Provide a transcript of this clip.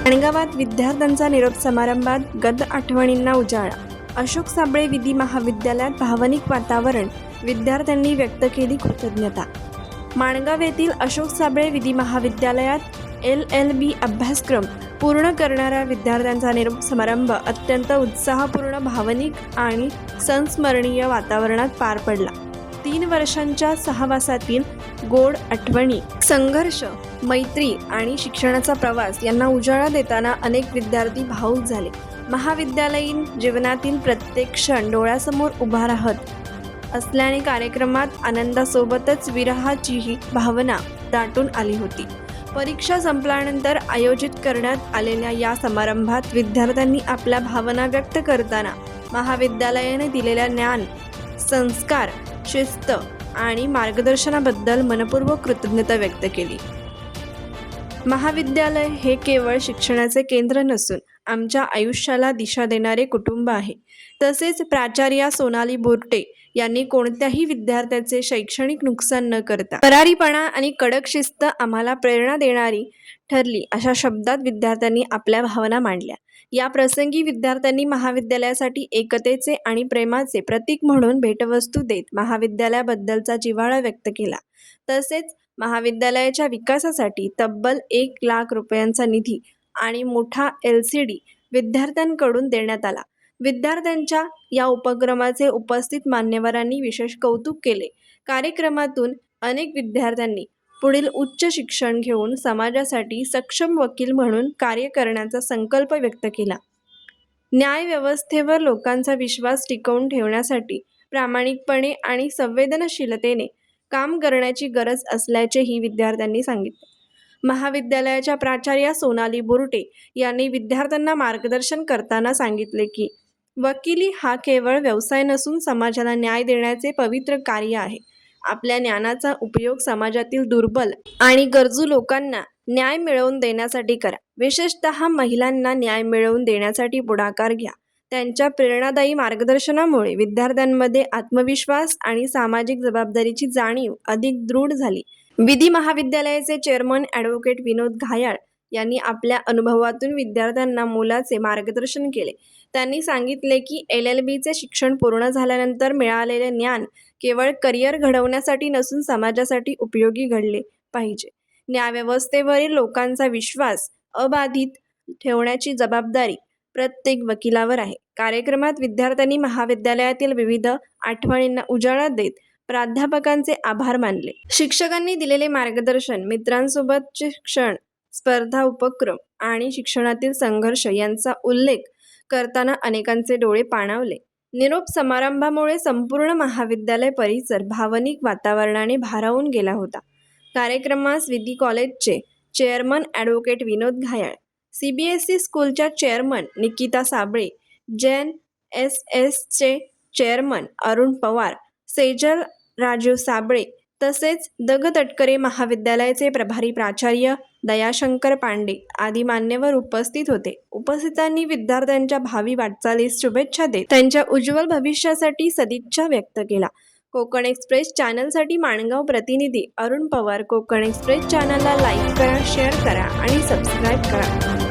माणगावात विद्यार्थ्यांचा निरोप समारंभात गत आठवणींना उजाळा. अशोक साबळे विधी महाविद्यालयात भावनिक वातावरण, विद्यार्थ्यांनी व्यक्त केली कृतज्ञता. माणगाव येथील अशोक साबळे विधी महाविद्यालयात LLB अभ्यासक्रम पूर्ण करणाऱ्या विद्यार्थ्यांचा निरोप समारंभ अत्यंत उत्साहपूर्ण, भावनिक आणि संस्मरणीय वातावरणात पार पडला. 3 वर्षांच्या सहवासातील गोड आठवणी, संघर्ष, मैत्री आणि शिक्षणाचा प्रवास यांना उजाळा देताना अनेक विद्यार्थी भावुक झाले. महाविद्यालयीन जीवनातील प्रत्येक क्षण डोळ्यासमोर उभा राहत असल्याने कार्यक्रमात आनंदासोबतच विरहाचीही भावना दाटून आली होती. परीक्षा संपल्यानंतर आयोजित करण्यात आलेल्या या समारंभात विद्यार्थ्यांनी आपल्या भावना व्यक्त करताना महाविद्यालयाने दिलेल्या ज्ञान, संस्कार, शिस्त आणि मार्गदर्शनाबद्दल मनपूर्वक कृतज्ञता व्यक्त केली. महाविद्यालय हे केवळ शिक्षणाचे केंद्र नसून आमच्या आयुष्याला दिशा देणारे कुटुंब आहे. तसेच प्राचार्या सोनाली बोर्टे यांनी कोणत्याही विद्यार्थ्याचे शैक्षणिक नुकसान न करता करारीपणा आणि कडक शिस्त आम्हाला प्रेरणा देणारी ठरली, अशा शब्दात विद्यार्थ्यांनी आपल्या भावना मांडल्या. या प्रसंगी विद्यार्थ्यांनी महाविद्यालयासाठी एकतेचे आणि प्रेमाचे प्रतीक म्हणून भेटवस्तू देत महाविद्यालयाबद्दलचा जिव्हाळा व्यक्त केला. तसेच महाविद्यालयाच्या विकासासाठी तब्बल 1 लाख रुपयांचा निधी आणि मोठा LCD विद्यार्थ्यांकडून देण्यात आला. विद्यार्थ्यांच्या या उपक्रमाचे उपस्थित मान्यवरांनी विशेष कौतुक केले. कार्यक्रमातून अनेक विद्यार्थ्यांनी पुढील उच्च शिक्षण घेऊन समाजासाठी सक्षम वकील म्हणून कार्य करण्याचा संकल्प व्यक्त केला. न्यायव्यवस्थेवर लोकांचा विश्वास टिकवून ठेवण्यासाठी प्रामाणिकपणे आणि संवेदनशीलतेने काम करण्याची गरज असल्याचेही विद्यार्थ्यांनी सांगितले. महाविद्यालयाच्या प्राचार्या सोनाली बोर्टे यांनी विद्यार्थ्यांना मार्गदर्शन करताना सांगितले की वकिली हा केवळ व्यवसाय नसून समाजाला न्याय देण्याचे पवित्र कार्य आहे. आपल्या ज्ञानाचा उपयोग समाजातील दुर्बल आणि गरजू लोकांना न्याय मिळवून देण्यासाठी करा. विशेषतः महिलांना न्याय मिळवून देण्यासाठी पुढाकार घ्या. त्यांच्या प्रेरणादायी मार्गदर्शनामुळे विद्यार्थ्यांमध्ये आत्मविश्वास आणि सामाजिक जबाबदारीची जाणीव अधिक दृढ झाली. विधी महाविद्यालयाचे चेअरमन ॲडव्होकेट विनोद घायाळ यांनी आपल्या अनुभवातून विद्यार्थ्यांना मोलाचे मार्गदर्शन केले. त्यांनी सांगितले की LLBचे शिक्षण पूर्ण झाल्यानंतर मिळालेले ज्ञान केवळ करिअर घडवण्यासाठी नसून समाजासाठी उपयोगी घडले पाहिजे. न्यायव्यवस्थेवरील लोकांचा विश्वास अबाधित ठेवण्याची जबाबदारी प्रत्येक वकिलावर आहे. कार्यक्रमात विद्यार्थ्यांनी महाविद्यालयातील विविध आठवणींना उजाळा देत प्राध्यापकांचे आभार मानले. शिक्षकांनी दिलेले मार्गदर्शन, मित्रांसोबतचे क्षण, स्पर्धा, उपक्रम आणि शिक्षणातील संघर्ष यांचा उल्लेख करताना अनेकांचे डोळे पाणावले. निरोप समारंभामुळे संपूर्ण महाविद्यालय परिसर भावनिक वातावरणाने भारावून गेला होता. कार्यक्रमास विधी कॉलेजचे chairman advocate Vinod Ghayal, CBSE स्कूलच्या chairman Nikita Sable, Jain SS chairman Arun Pawar, Sejal Rajeev Sable तसेच दग तटकरे महाविद्यालयाचे प्रभारी प्राचार्य दयाशंकर पांडे आदी मान्यवर उपस्थित होते. उपस्थितांनी विद्यार्थ्यांच्या भावी वाटचालीस शुभेच्छा देत त्यांच्या उज्ज्वल भविष्यासाठी सदिच्छा व्यक्त केला. कोकण एक्सप्रेस चॅनलसाठी माणगाव प्रतिनिधी अरुण पवार. कोकण एक्सप्रेस चॅनलला लाईक करा, शेअर करा आणि सबस्क्राईब करा.